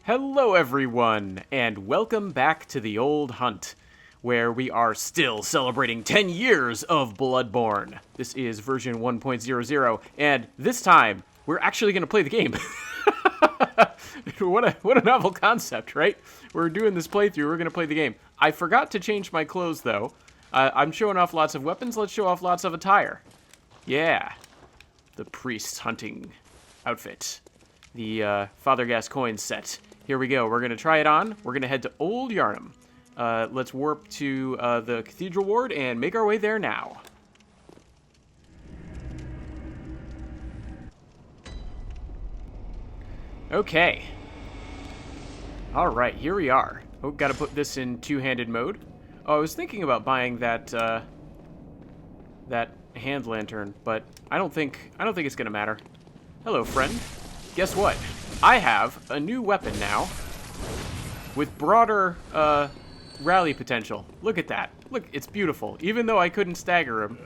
Hello everyone, and welcome back to the Old Hunt, where we are still celebrating 10 years of Bloodborne. This is version 1.00, and this time, we're actually going to play the game. What a novel concept, right? We're doing this playthrough, we're going to play the game. I forgot to change my clothes, though. I'm showing off lots of weapons, let's show off lots of attire. Yeah. The priest's hunting outfit. The Father Gascoigne set. Here we go. We're going to try it on. We're going to head to Old Yharnam. Let's warp to the Cathedral Ward and make our way there now. Okay. All right, here we are. Oh, got to put this in two-handed mode. Oh, I was thinking about buying that that hand lantern, but I don't think it's going to matter. Hello, friend. Guess what? I have a new weapon now with broader rally potential. Look at that. Look, it's beautiful. Even though I couldn't stagger him,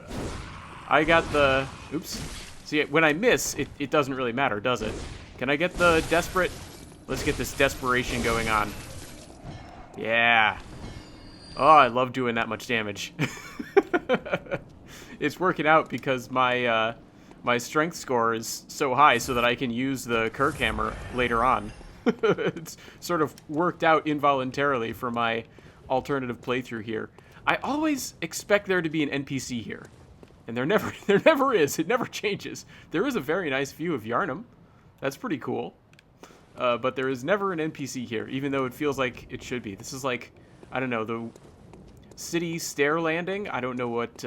I got the... Oops. See, when I miss, it doesn't really matter, does it? Can I get the desperate... Let's get this desperation going on. Yeah. Oh, I love doing that much damage. It's working out because my... my strength score is so high so that I can use the Kirk hammer later on. It's sort of worked out involuntarily for my alternative playthrough here. I always expect there to be an NPC here. And there never is. It never changes. There is a very nice view of Yharnam. That's pretty cool. But there is never an NPC here, even though it feels like it should be. This is like, I don't know, the city stair landing? I don't know what...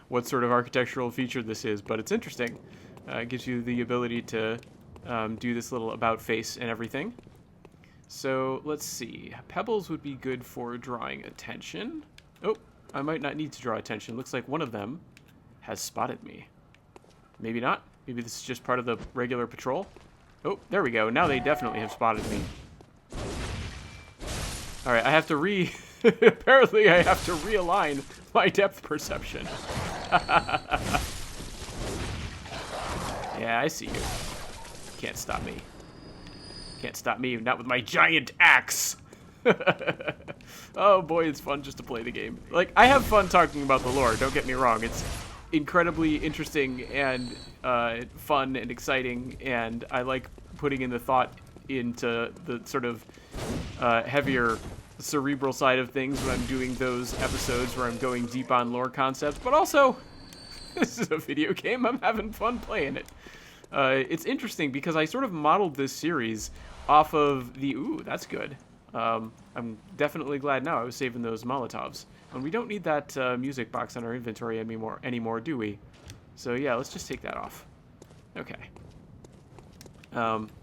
what sort of architectural feature this is, but it's interesting. It gives you the ability to do this little about face and everything. So let's see. Pebbles would be good for drawing attention. Oh, I might not need to draw attention. Looks like one of them has spotted me. Maybe not. Maybe this is just part of the regular patrol. Oh, there we go. Now they definitely have spotted me. All right, I have to apparently I have to realign my depth perception. Yeah, I see you. Can't stop me. Can't stop me, not with my giant axe. Oh boy, it's fun just to play the game. Like, I have fun talking about the lore, don't get me wrong. It's incredibly interesting and fun and exciting, and I like putting in the thought into the sort of heavier cerebral side of things when I'm doing those episodes where I'm going deep on lore concepts, but also, this is a video game, I'm having fun playing it. It's interesting because I sort of modeled this series off of the... Ooh, that's good. I'm definitely glad now I was saving those Molotovs. And we don't need that music box on our inventory anymore, do we? So yeah, let's just take that off. Okay.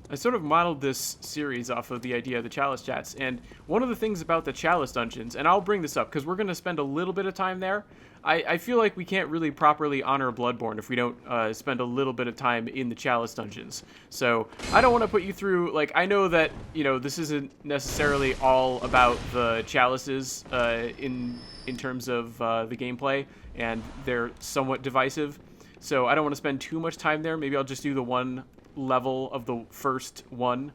I sort of modeled this series off of the idea of the chalice chats, and one of the things about the chalice dungeons, and I'll bring this up because we're going to spend a little bit of time there. I feel like we can't really properly honor Bloodborne if we don't spend a little bit of time in the chalice dungeons. So I don't want to put you through, like, I know that, you know, this isn't necessarily all about the chalices in terms of the gameplay, and they're somewhat divisive. So I don't want to spend too much time there. Maybe I'll just do the one level of the first one,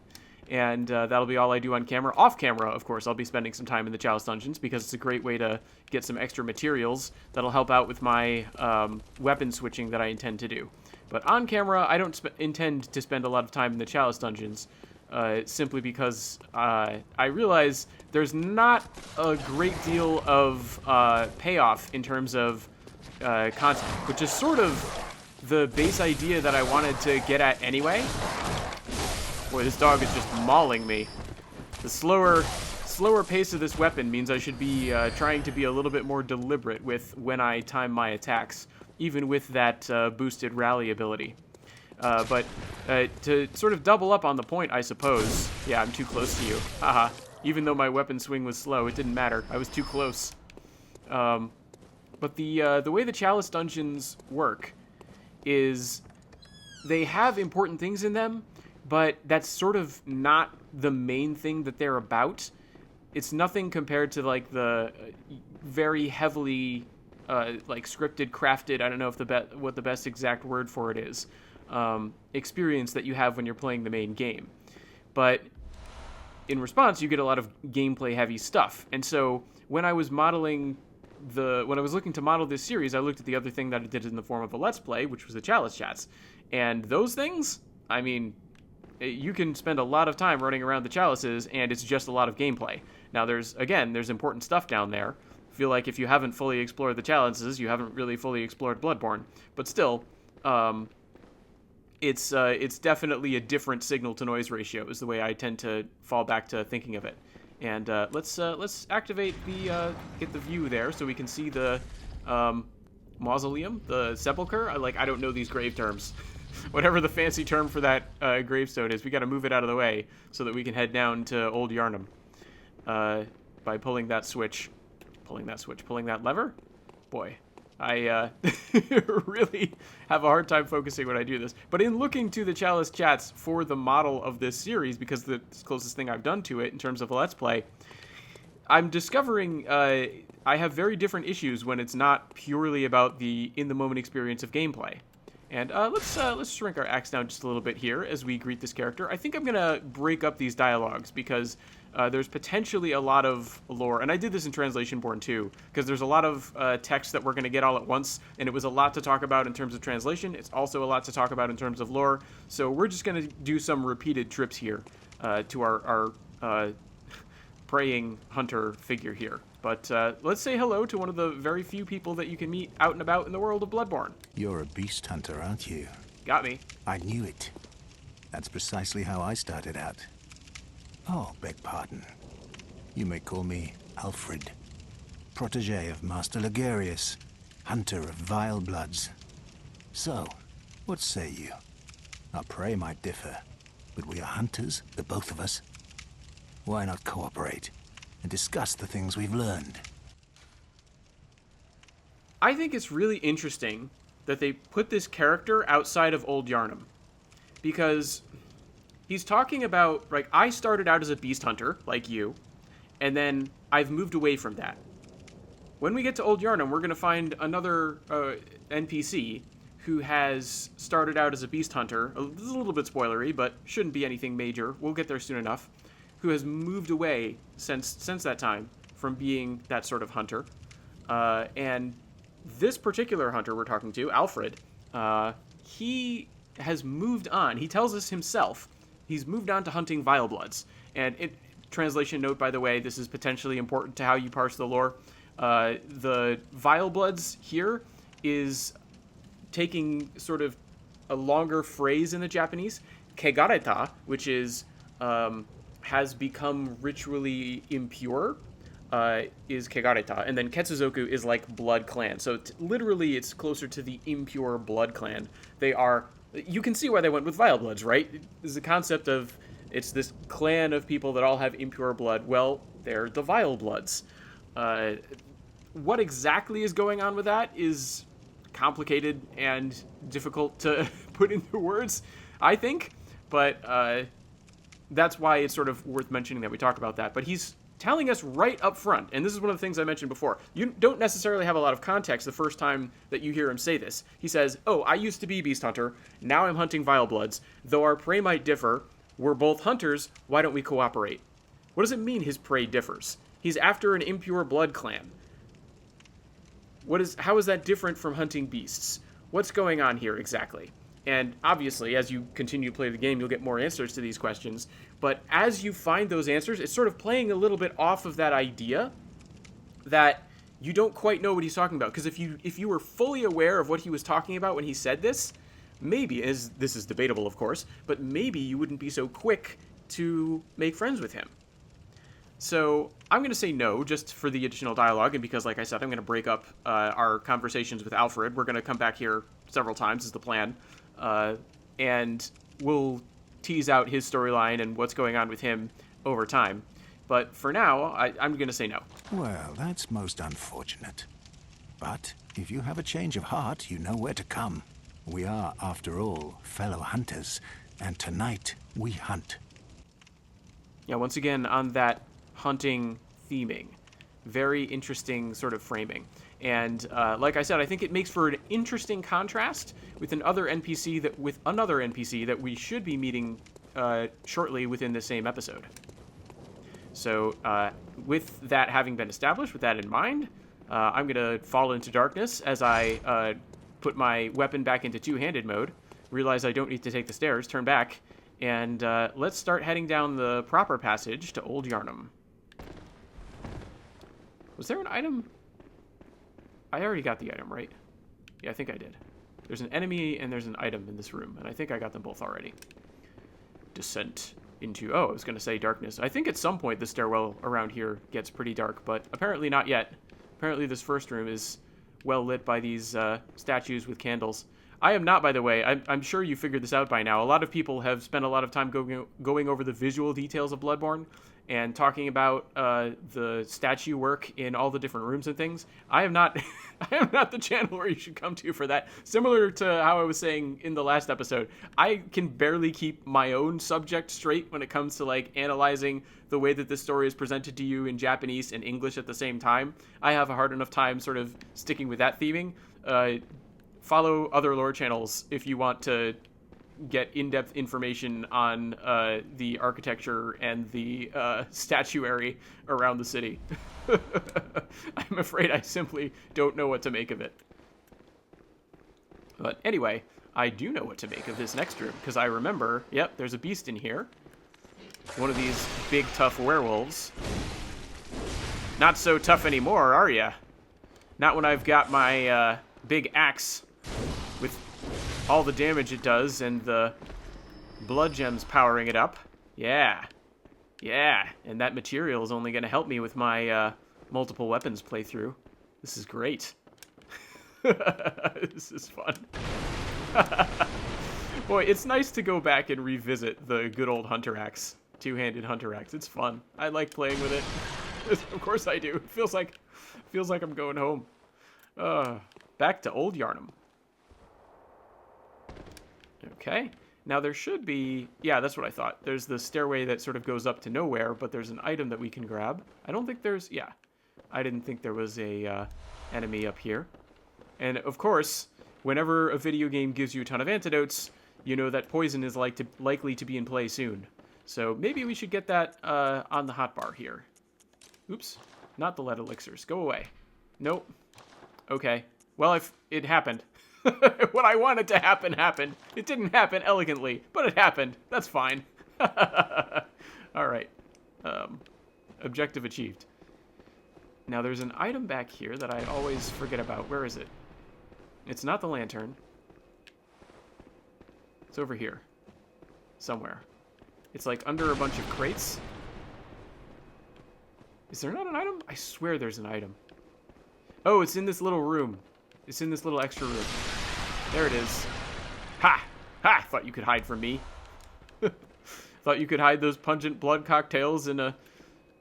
and that'll be all I do on camera. Off camera, of course, I'll be spending some time in the chalice dungeons because it's a great way to get some extra materials that'll help out with my weapon switching that I intend to do. But on camera, I don't intend to spend a lot of time in the chalice dungeons, simply because I realize there's not a great deal of payoff in terms of content, which is sort of the base idea that I wanted to get at anyway. Boy, this dog is just mauling me. The slower pace of this weapon means I should be trying to be a little bit more deliberate with when I time my attacks, even with that boosted rally ability. But to sort of double up on the point, I suppose. Yeah, I'm too close to you. Haha. Even though my weapon swing was slow, it didn't matter. I was too close. But the way the chalice dungeons work is they have important things in them, but that's sort of not the main thing that they're about. It's nothing compared to like the very heavily like scripted, crafted, I don't know if what the best exact word for it is, experience that you have when you're playing the main game. But in response, you get a lot of gameplay heavy stuff. And so when I was looking to model this series, I looked at the other thing that I did in the form of a Let's Play, which was the chalice chats. And those things, I mean, you can spend a lot of time running around the chalices, and it's just a lot of gameplay. Now, there's important stuff down there. I feel like if you haven't fully explored the chalices, you haven't really fully explored Bloodborne. But still, it's definitely a different signal-to-noise ratio, is the way I tend to fall back to thinking of it. And let's activate get the view there so we can see the mausoleum, the sepulcher. I don't know these grave terms. Whatever the fancy term for that gravestone is, we got to move it out of the way so that we can head down to Old Yharnam by pulling that lever. Boy, I really have a hard time focusing when I do this. But in looking to the Chalice chats for the model of this series, because it's the closest thing I've done to it in terms of a Let's Play, I'm discovering I have very different issues when it's not purely about the in-the-moment experience of gameplay. And let's shrink our axe down just a little bit here as we greet this character. I think I'm going to break up these dialogues because there's potentially a lot of lore. And I did this in Translation Born too, because there's a lot of text that we're going to get all at once. And it was a lot to talk about in terms of translation. It's also a lot to talk about in terms of lore. So we're just going to do some repeated trips here to our praying hunter figure here. But let's say hello to one of the very few people that you can meet out and about in the world of Bloodborne. You're a beast hunter, aren't you? Got me. I knew it. That's precisely how I started out. Oh, beg pardon. You may call me Alfred, protege of Master Ligurius, hunter of vile bloods. So, what say you? Our prey might differ, but we are hunters, the both of us. Why not cooperate and discuss the things we've learned? I think it's really interesting that they put this character outside of Old Yharnam, because he's talking about, like, I started out as a beast hunter, like you, and then I've moved away from that. When we get to Old Yharnam, we're going to find another NPC who has started out as a beast hunter. This is a little bit spoilery, but shouldn't be anything major. We'll get there soon enough. Who has moved away since that time from being that sort of hunter. And this particular hunter we're talking to, Alfred, he has moved on. He tells us himself he's moved on to hunting vile bloods. And translation note, by the way, this is potentially important to how you parse the lore. The vile bloods here is taking sort of a longer phrase in the Japanese. Kegareta, which is has become ritually impure, is Kegareta. And then Ketsuzoku is like blood clan. So literally it's closer to the impure blood clan. They are, you can see why they went with vile bloods, right? There's the concept of, it's this clan of people that all have impure blood. Well, they're the vile bloods. What exactly is going on with that is complicated and difficult to put into words, I think. But that's why it's sort of worth mentioning that we talk about that. But he's telling us right up front, and this is one of the things I mentioned before, you don't necessarily have a lot of context the first time that you hear him say this. He says, oh, I used to be beast hunter, now I'm hunting vile bloods. Though our prey might differ, we're both hunters, why don't we cooperate? What does it mean his prey differs? He's after an impure blood clan. How is that different from hunting beasts? What's going on here exactly? And obviously, as you continue to play the game, you'll get more answers to these questions. But as you find those answers, it's sort of playing a little bit off of that idea that you don't quite know what he's talking about. Because if you were fully aware of what he was talking about when he said this, maybe, this is debatable, of course, but maybe you wouldn't be so quick to make friends with him. So I'm going to say no, just for the additional dialogue, and because, like I said, I'm going to break up our conversations with Alfred. We're going to come back here several times, is the plan. And we'll tease out his storyline and what's going on with him over time. But for now, I'm going to say no. Well, that's most unfortunate. But if you have a change of heart, you know where to come. We are, after all, fellow hunters, and tonight we hunt. Yeah, once again, on that hunting theming. Very interesting sort of framing. And like I said, I think it makes for an interesting contrast with another NPC that we should be meeting shortly within the same episode. So with that having been established, with that in mind, I'm going to fall into darkness as I put my weapon back into two-handed mode, realize I don't need to take the stairs, turn back, and let's start heading down the proper passage to Old Yharnam. Was there an item? I already got the item, right? Yeah, I think I did. There's an enemy and there's an item in this room, and I think I got them both already. Descent into... Oh, I was going to say darkness. I think at some point the stairwell around here gets pretty dark, but apparently not yet. Apparently this first room is well lit by these statues with candles. I am not, by the way. I'm sure you figured this out by now. A lot of people have spent a lot of time going over the visual details of Bloodborne and talking about the statue work in all the different rooms and things. I am not I am not the channel where you should come to for that. Similar to how I was saying in the last episode, I can barely keep my own subject straight when it comes to like analyzing the way that this story is presented to you in Japanese and English at the same time. I have a hard enough time sort of sticking with that theming. Follow other lore channels if you want to get in-depth information on the architecture and the statuary around the city. I'm afraid I simply don't know what to make of it. But anyway, I do know what to make of this next room, because I remember, yep, there's a beast in here. One of these big, tough werewolves. Not so tough anymore, are ya? Not when I've got my big axe with all the damage it does and the blood gems powering it up. Yeah. Yeah. And that material is only going to help me with my multiple weapons playthrough. This is great. This is fun. Boy, it's nice to go back and revisit the good old hunter axe. Two-handed hunter axe. It's fun. I like playing with it. Of course I do. It feels like I'm going home. Back to Old Yharnam. Okay. Now there should be... Yeah, that's what I thought. There's the stairway that sort of goes up to nowhere, but there's an item that we can grab. I don't think there's... Yeah. I didn't think there was a enemy up here. And, of course, whenever a video game gives you a ton of antidotes, you know that poison is likely to be in play soon. So maybe we should get that on the hotbar here. Oops. Not the lead elixirs. Go away. Nope. Okay. Well, if it happened. What I wanted to happen happened. It didn't happen elegantly, but it happened. That's fine. All right. Objective achieved. Now, there's an item back here that I always forget about. Where is it? It's not the lantern. It's over here. Somewhere. It's like under a bunch of crates. Is there not an item? I swear there's an item. Oh, it's in this little room. It's in this little extra room. There it is. Ha! Ha! Thought you could hide from me. Thought you could hide those pungent blood cocktails in a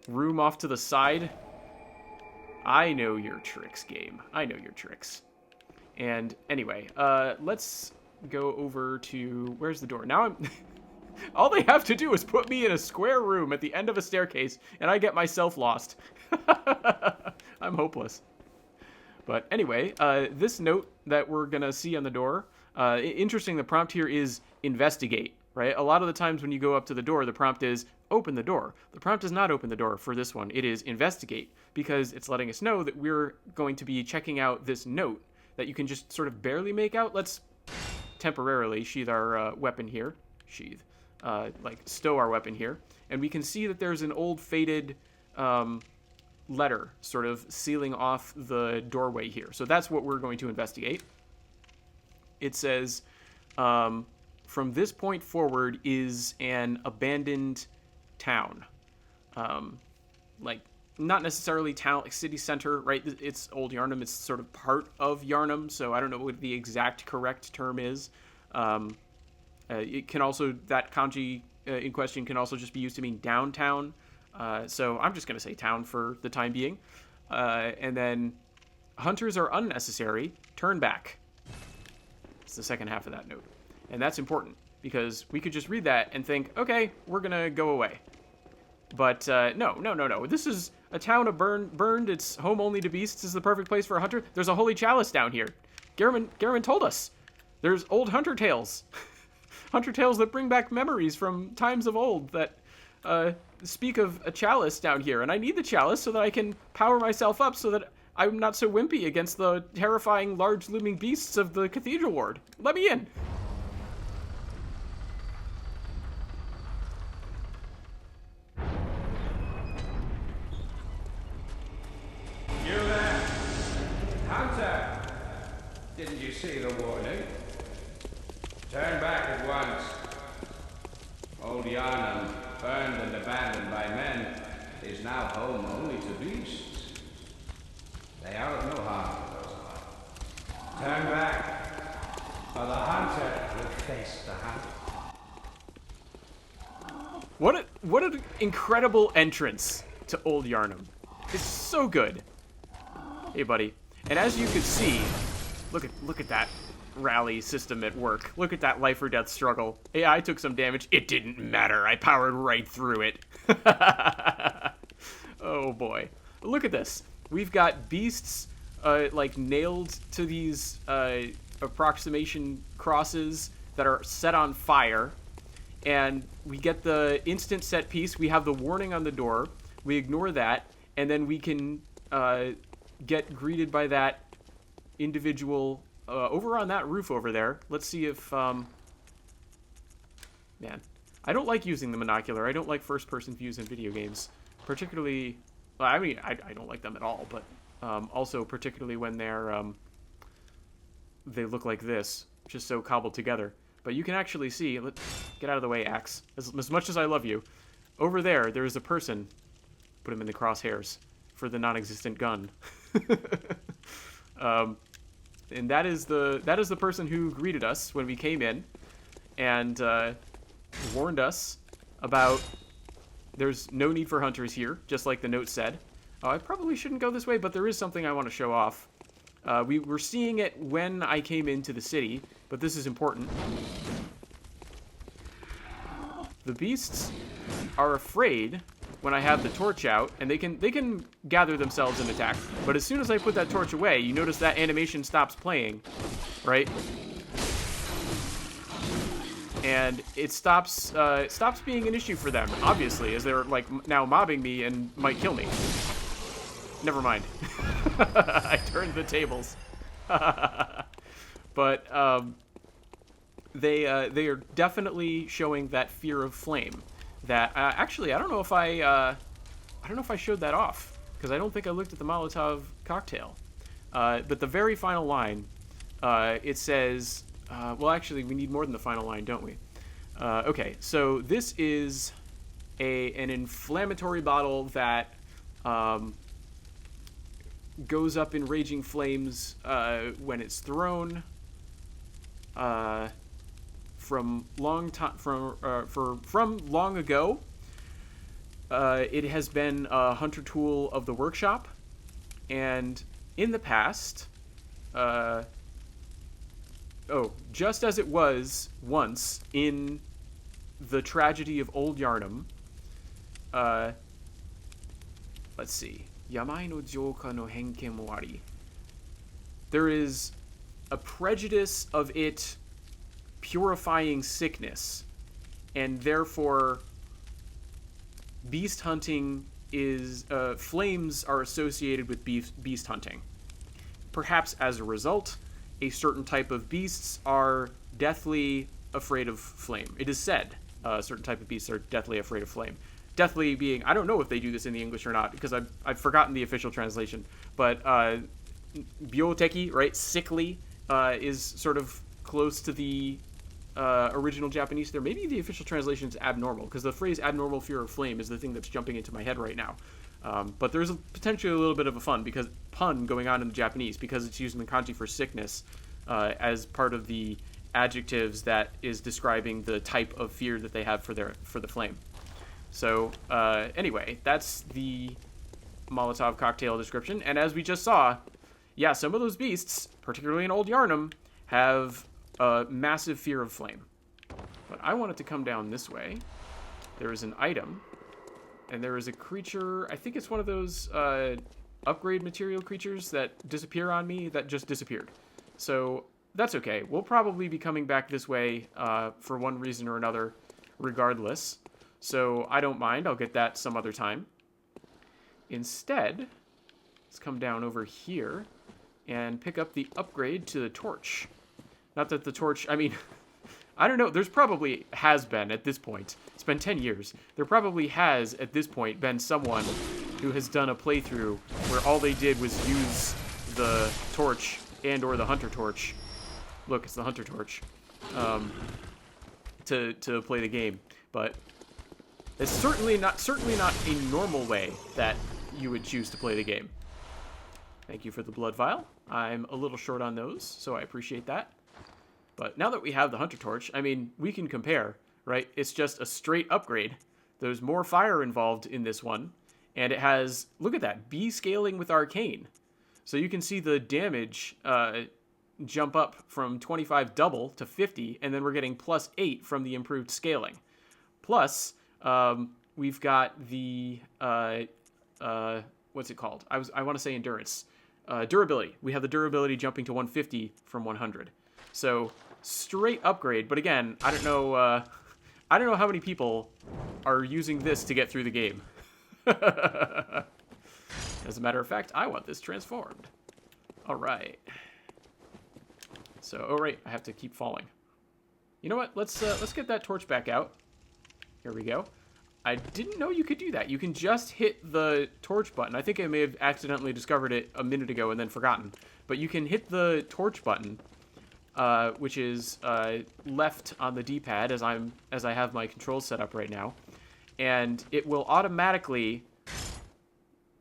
room off to the side. I know your tricks, game. I know your tricks. And anyway, let's go over to... Where's the door? Now I'm... All they have to do is put me in a square room at the end of a staircase, and I get myself lost. I'm hopeless. But anyway, this note that we're going to see on the door, interesting, the prompt here is investigate, right? A lot of the times when you go up to the door, the prompt is open the door. The prompt does not open the door for this one. It is investigate, because it's letting us know that we're going to be checking out this note that you can just sort of barely make out. Let's temporarily sheathe our weapon here. Sheathe. Like stow our weapon here. And we can see that there's an old faded letter sort of sealing off the doorway here. So that's what we're going to investigate. It says, from this point forward is an abandoned town. Like, not necessarily town, like city center, right? It's Old Yharnam. It's sort of part of Yharnam, so I don't know what the exact correct term is. It can also, that kanji in question can also just be used to mean downtown. So I'm just going to say town for the time being. And then hunters are unnecessary. Turn back. It's the second half of that note. And that's important because we could just read that and think, okay, we're going to go away. But no. This is a town of burned. It's home only to beasts. Is the perfect place for a hunter. There's a holy chalice down here. Gehrman told us. There's old hunter tales. Hunter tales that bring back memories from times of old that speak of a chalice down here. And I need the chalice so that I can power myself up so that I'm not so wimpy against the terrifying large looming beasts of the cathedral ward. Let me in. You there? Hunter! Didn't you see the warning? Turn back at once. Old Yharnam, burned and abandoned by men, is now home only to beasts. They are of no harm to those alive. Turn back, or the hunter will face the hunter. What an incredible entrance to Old Yharnam. It's so good. Hey, buddy. And as you can see, look at that rally system at work. Look at that life or death struggle. Yeah, I took some damage. It didn't matter. I powered right through it. Oh boy. Look at this. We've got beasts like nailed to these approximation crosses that are set on fire. And we get the instant set piece. We have the warning on the door. We ignore that. And then we can get greeted by that individual over on that roof over there. Let's see if... Man, I don't like using the monocular. I don't like first-person views in video games. Particularly... Well, I mean, I don't like them at all, but also particularly when they're... they look like this, just so cobbled together. But you can actually see... Get out of the way, Axe. As much as I love you, over there is a person. Put him in the crosshairs for the non-existent gun. And that is the person who greeted us when we came in, and warned us about there's no need for hunters here, just like the note said. I probably shouldn't go this way, but there is something I want to show off. We were seeing it when I came into the city, but this is important. The beasts are afraid when I have the torch out, and they can gather themselves and attack. But as soon as I put that torch away, you notice that animation stops playing, right? And it stops being an issue for them, obviously, as they're like now mobbing me and might kill me. Never mind. I turned the tables. But they are definitely showing that fear of flame. That actually, I don't know if I showed that off, because I don't think I looked at the Molotov cocktail. But the very final line, it says, well, actually, we need more than the final line, don't we? Okay, so this is an inflammatory bottle that goes up in raging flames when it's thrown. From long ago, it has been a hunter tool of the workshop, and in the past, just as it was once in the tragedy of Old Yharnam. Let's see. Yamai no joka no henken mo ari. There is a prejudice of it purifying sickness, and therefore beast hunting is flames are associated with beast hunting. Perhaps as a result, a certain type of beasts are deathly afraid of flame. It is said a certain type of beasts are deathly afraid of flame. Deathly being, I don't know if they do this in the English or not, because I've forgotten the official translation, but bioteki, right, sickly, is sort of close to the original Japanese there. Maybe the official translation is abnormal, because the phrase abnormal fear of flame is the thing that's jumping into my head right now. But there's potentially a little bit of a pun going on in the Japanese, because it's using the kanji for sickness as part of the adjectives that is describing the type of fear that they have for the flame. So anyway, that's the Molotov cocktail description. And as we just saw, yeah, some of those beasts, particularly in Old Yharnam, have a massive fear of flame. But I want it to come down this way. There is an item, and there is a creature. I think it's one of those upgrade material creatures that disappear on me that just disappeared. So that's okay. We'll probably be coming back this way for one reason or another regardless. So I don't mind. I'll get that some other time. Instead, let's come down over here and pick up the upgrade to the torch. Not that the torch, I mean, I don't know. There's probably has been at this point. It's been 10 years. There probably has at this point been someone who has done a playthrough where all they did was use the torch and or the hunter torch. Look, it's the hunter torch. To play the game. But it's certainly not a normal way that you would choose to play the game. Thank you for the blood vial. I'm a little short on those, so I appreciate that. But now that we have the hunter torch, I mean, we can compare, right? It's just a straight upgrade. There's more fire involved in this one, and it has, look at that, B scaling with arcane. So you can see the damage jump up from 25 double to 50, and then we're getting +8 from the improved scaling. Plus, we've got the, what's it called? I want to say endurance. Durability. We have the durability jumping to 150 from 100. So, straight upgrade, but again, I don't know how many people are using this to get through the game. As a matter of fact, I want this transformed. All right. So, oh right, I have to keep falling. You know what? Let's get that torch back out. Here we go. I didn't know you could do that. You can just hit the torch button. I think I may have accidentally discovered it a minute ago and then forgotten. But you can hit the torch button, which is left on the D-pad as I have my controls set up right now, and it will automatically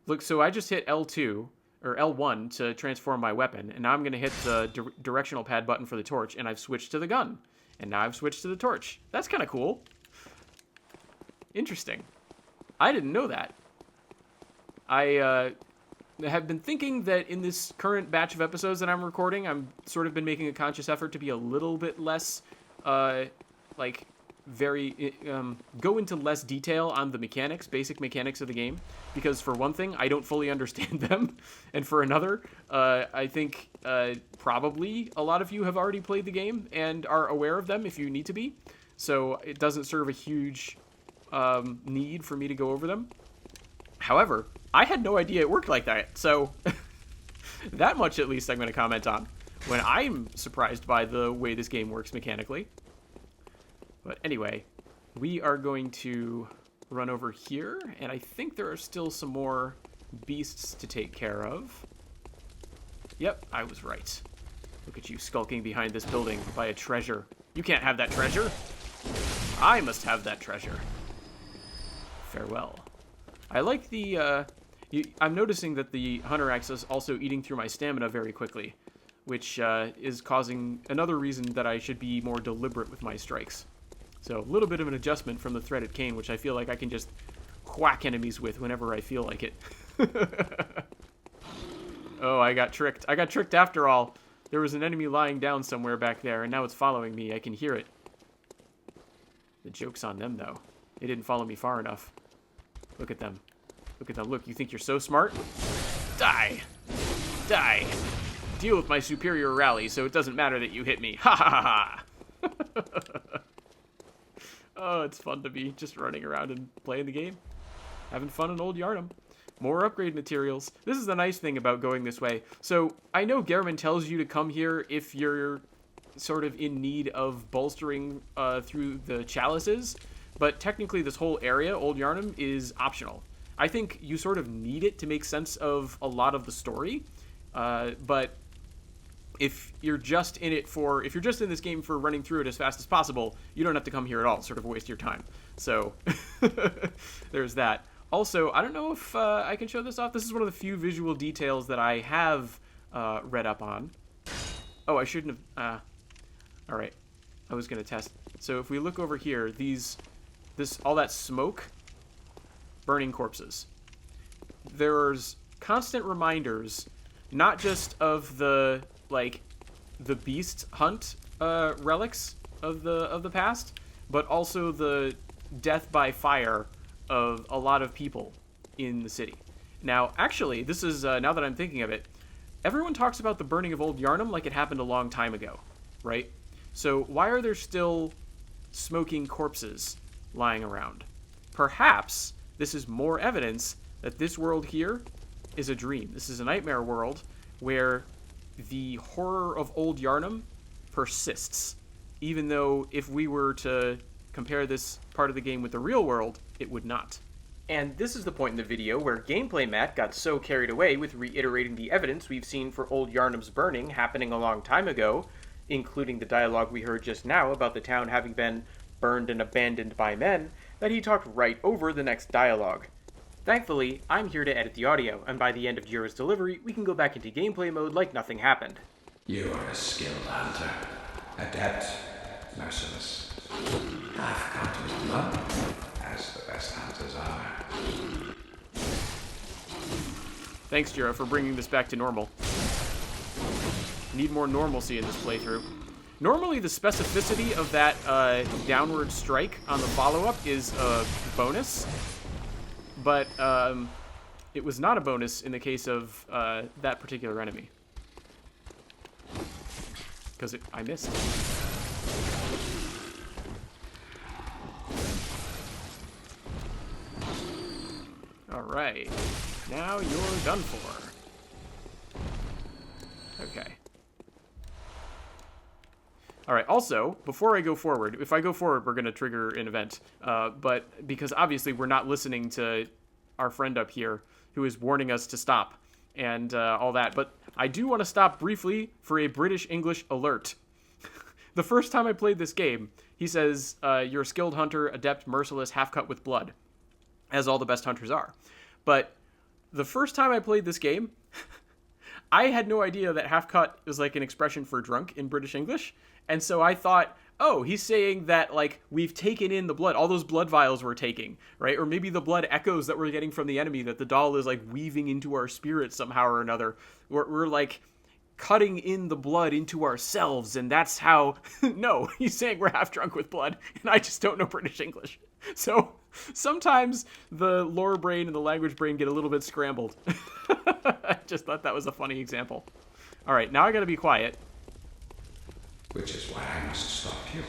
look. So I just hit L2 or L1 to transform my weapon, and now I'm going to hit the directional pad button for the torch, and I've switched to the gun, and now I've switched to the torch. That's kind of cool. Interesting. I didn't know that. I have been thinking that in this current batch of episodes that I'm recording, I'm sort of been making a conscious effort to be a little bit less, like, very, go into less detail on the mechanics, basic mechanics of the game, because for one thing, I don't fully understand them, and for another, I think probably a lot of you have already played the game and are aware of them if you need to be, so it doesn't serve a huge need for me to go over them. However, I had no idea it worked like that, so that much at least I'm going to comment on when I'm surprised by the way this game works mechanically. But anyway, we are going to run over here, and I think there are still some more beasts to take care of. Yep, I was right. Look at you skulking behind this building by a treasure. You can't have that treasure. I must have that treasure. Farewell. I like the, I'm noticing that the Hunter Axe is also eating through my stamina very quickly, which is causing another reason that I should be more deliberate with my strikes. So, a little bit of an adjustment from the threaded cane, which I feel like I can just whack enemies with whenever I feel like it. Oh, I got tricked. I got tricked after all. There was an enemy lying down somewhere back there, and now it's following me. I can hear it. The joke's on them, though. They didn't follow me far enough. Look at them. Look at them. Look, you think you're so smart? Die! Die! Deal with my superior rally, so it doesn't matter that you hit me. Ha ha ha ha! Oh, it's fun to be just running around and playing the game. Having fun in Old Yharnam. More upgrade materials. This is the nice thing about going this way. So, I know Gehrman tells you to come here if you're sort of in need of bolstering through the chalices, but technically this whole area, Old Yharnam, is optional. I think you sort of need it to make sense of a lot of the story, but if you're just in this game for running through it as fast as possible, you don't have to come here at all. It's sort of a waste of your time. So, there's that. Also, I don't know if I can show this off. This is one of the few visual details that I have read up on. Oh, I shouldn't have... all right. I was going to test. So if we look over here, all that smoke, burning corpses. There's constant reminders, not just of the beast hunt relics of the past, but also the death by fire of a lot of people in the city. Now, actually, this is, now that I'm thinking of it, everyone talks about the burning of Old Yharnam like it happened a long time ago, right? So why are there still smoking corpses lying around? Perhaps this is more evidence that this world here is a dream. This is a nightmare world where the horror of Old Yharnam persists, even though if we were to compare this part of the game with the real world, it would not. And this is the point in the video where Gameplay Matt got so carried away with reiterating the evidence we've seen for Old Yharnam's burning happening a long time ago, including the dialogue we heard just now about the town having been burned and abandoned by men, that he talked right over the next dialogue. Thankfully, I'm here to edit the audio, and by the end of Djura's delivery, we can go back into gameplay mode like nothing happened. You are a skilled hunter, adept, merciless. Half-cut with blood, as the best hunters are. Thanks, Djura, for bringing this back to normal. Need more normalcy in this playthrough. Normally, the specificity of that downward strike on the follow-up is a bonus, but it was not a bonus in the case of that particular enemy. Because I missed. Alright, now you're done for. Okay. Alright, also, before I go forward, if I go forward, we're going to trigger an event. But because obviously we're not listening to our friend up here who is warning us to stop and all that. But I do want to stop briefly for a British English alert. The first time I played this game, he says, you're a skilled hunter, adept, merciless, half-cut with blood, as all the best hunters are. But the first time I played this game, I had no idea that half-cut was like an expression for drunk in British English. And so I thought, oh, he's saying that, like, we've taken in the blood, all those blood vials we're taking, right? Or maybe the blood echoes that we're getting from the enemy, that the doll is, like, weaving into our spirit somehow or another. We're like, cutting in the blood into ourselves, and that's how... No, he's saying we're half drunk with blood, and I just don't know British English. So sometimes the lore brain and the language brain get a little bit scrambled. I just thought that was a funny example. All right, now I gotta be quiet. Which is why I must stop you.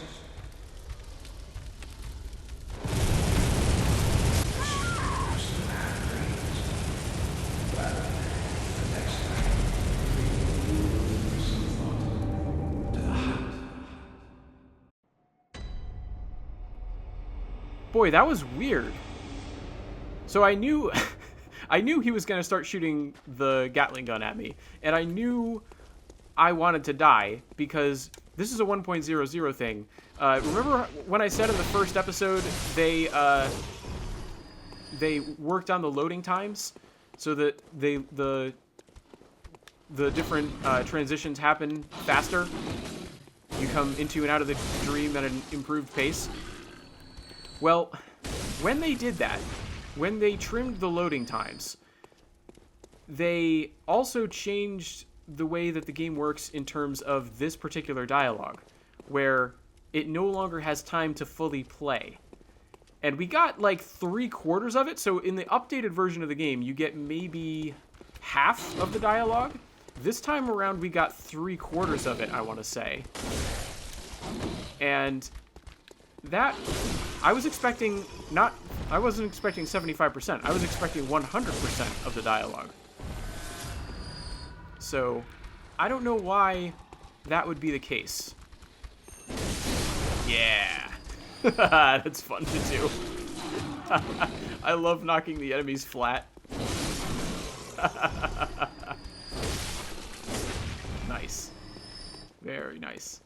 Boy, that was weird. So I knew I knew he was going to start shooting the Gatling gun at me, and I knew I wanted to die because this is a 1.00 thing. Remember when I said in the first episode they worked on the loading times so that the different transitions happen faster? You come into and out of the dream at an improved pace. Well, when they did that, when they trimmed the loading times, they also changed the way that the game works in terms of this particular dialogue, where it no longer has time to fully play. And we got like 3/4 of it, so in the updated version of the game, you get maybe half of the dialogue. This time around, we got 3/4 of it, I want to say. And that, I was expecting I wasn't expecting 75%. I was expecting 100% of the dialogue. So, I don't know why that would be the case. Yeah. That's fun to do. I love knocking the enemies flat. Nice. Very nice.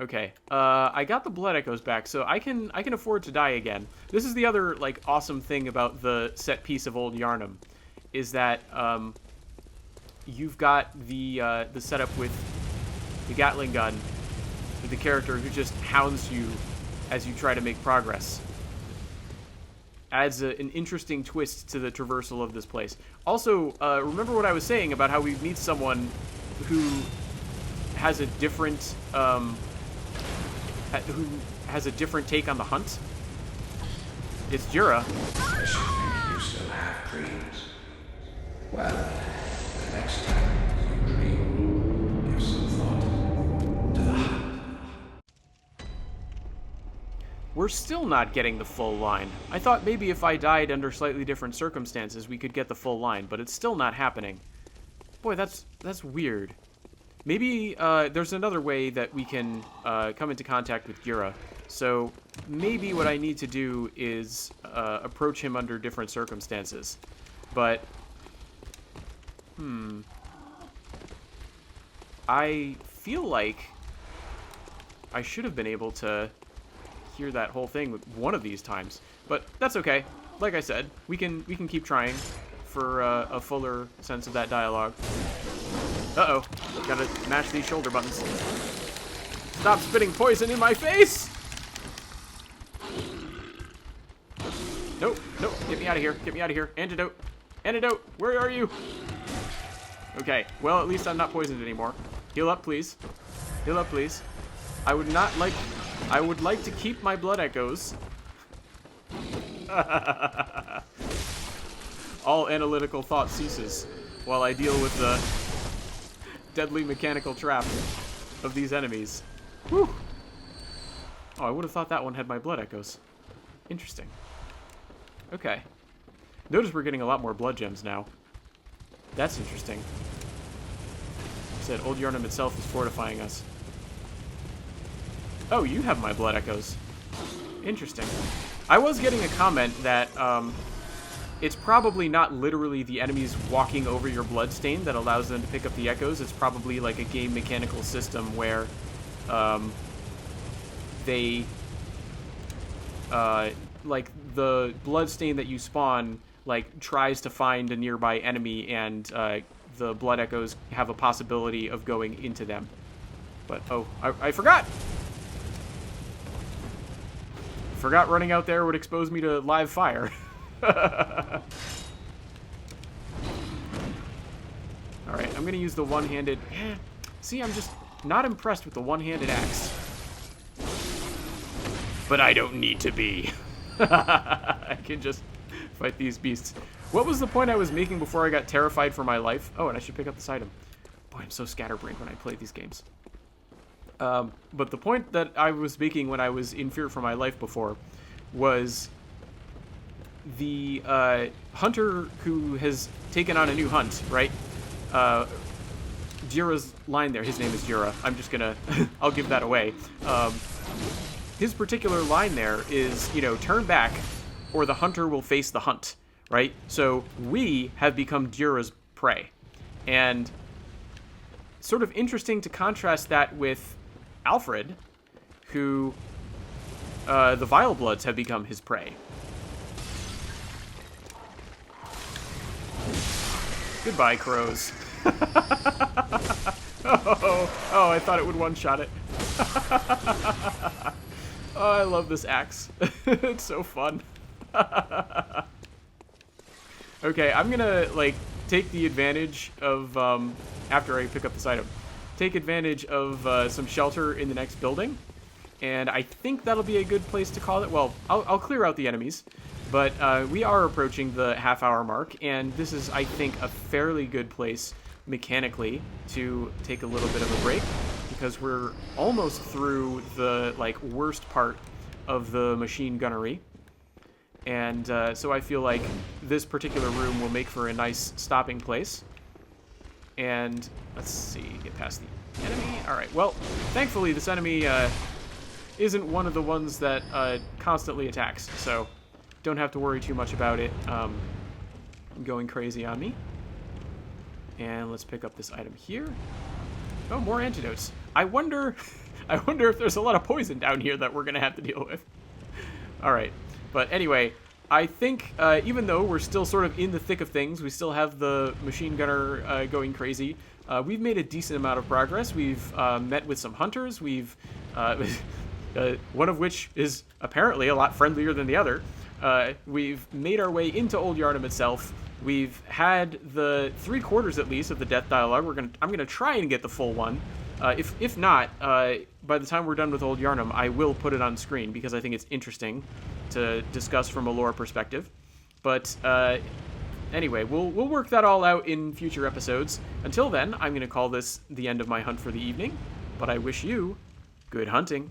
Okay, I got the blood echoes back, so I can afford to die again. This is the other like awesome thing about the set piece of Old Yharnam, is that you've got the setup with the Gatling gun, with the character who just hounds you as you try to make progress. Adds an interesting twist to the traversal of this place. Also, remember what I was saying about how we meet someone who has a different take on the hunt? It's Djura. You still have dreams. Well, the next time we're still not getting the full line. I thought maybe if I died under slightly different circumstances, we could get the full line, but it's still not happening. Boy, that's weird. Maybe there's another way that we can come into contact with Djura. So maybe what I need to do is approach him under different circumstances. But, I feel like I should have been able to hear that whole thing with one of these times. But that's okay. Like I said, we can keep trying for a fuller sense of that dialogue. Uh-oh. Gotta mash these shoulder buttons. Stop spitting poison in my face! Nope, nope. Get me out of here. Get me out of here. Antidote. Antidote. Where are you? Okay. Well, at least I'm not poisoned anymore. Heal up, please. Heal up, please. I would like to keep my blood echoes. All analytical thought ceases while I deal with the deadly mechanical trap of these enemies. Whew. Oh, I would have thought that one had my blood echoes. Interesting. Okay. Notice we're getting a lot more blood gems now. That's interesting. Said Old Yharnam itself is fortifying us. Oh, you have my blood echoes. Interesting. I was getting a comment that it's probably not literally the enemies walking over your bloodstain that allows them to pick up the echoes. It's probably like a game mechanical system where they like the bloodstain that you spawn like tries to find a nearby enemy, and the blood echoes have a possibility of going into them. But oh, I forgot. Forgot running out there would expose me to live fire. Alright, I'm gonna use the one-handed... See, I'm just not impressed with the one-handed axe. But I don't need to be. I can just fight these beasts. What was the point I was making before I got terrified for my life? Oh, and I should pick up this item. Boy, I'm so scatterbrained when I play these games. But the point that I was making when I was in fear for my life before was the hunter who has taken on a new hunt, right? Djura's line there, his name is Djura. I'm just gonna, I'll give that away. His particular line there is, you know, turn back or the hunter will face the hunt, right? So we have become Djura's prey. And sort of interesting to contrast that with Alfred, who the Vile Bloods have become his prey. Goodbye, crows. Oh, I thought it would one-shot it. Oh, I love this axe. It's so fun. Okay, I'm gonna, like, take the advantage of, after I pick up this item, take advantage of some shelter in the next building, and I think that'll be a good place to call it. Well, I'll clear out the enemies, but we are approaching the half-hour mark, and this is, I think, a fairly good place mechanically to take a little bit of a break, because we're almost through the, like, worst part of the machine gunnery, and so I feel like this particular room will make for a nice stopping place. And let's see, get past the enemy. All right, well, thankfully this enemy isn't one of the ones that constantly attacks, so don't have to worry too much about it going crazy on me. And let's pick up this item here. Oh, more antidotes. I wonder if there's a lot of poison down here that we're gonna have to deal with. All right, but anyway, I think even though we're still sort of in the thick of things, we still have the machine gunner going crazy. We've made a decent amount of progress. We've met with some hunters. We've one of which is apparently a lot friendlier than the other. We've made our way into Old Yharnam itself. We've had the 3/4 at least of the death dialogue. I'm gonna try and get the full one. If not, by the time we're done with Old Yharnam, I will put it on screen because I think it's interesting to discuss from a lore perspective. But anyway, we'll work that all out in future episodes. Until then, I'm going to call this the end of my hunt for the evening, but I wish you good hunting.